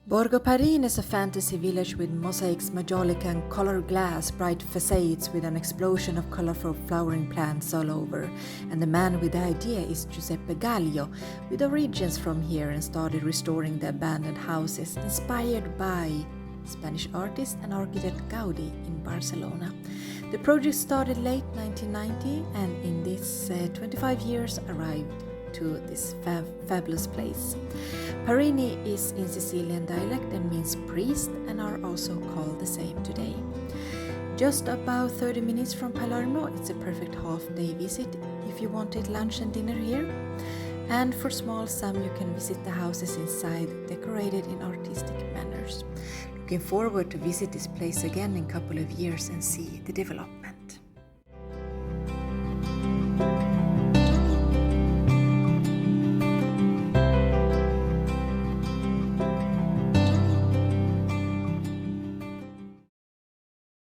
Borgo Parrini is a fantasy village with mosaics, majolica and colored glass, bright facades with an explosion of colorful flowering plants all over. And the man with the idea is Giuseppe Gaglio, with origins from here, and started restoring the abandoned houses inspired by Spanish artist and architect Gaudi in Barcelona. The project started late 1990 and in this 25 years arrived to this fabulous place. Parrini is in Sicilian dialect and means priest, and are also called the same today. Just about 30 minutes from Palermo, it's a perfect half-day visit if you wanted lunch and dinner here. And for small sum you can visit the houses inside, decorated in artistic manners. Looking forward to visit this place again in a couple of years and see the development.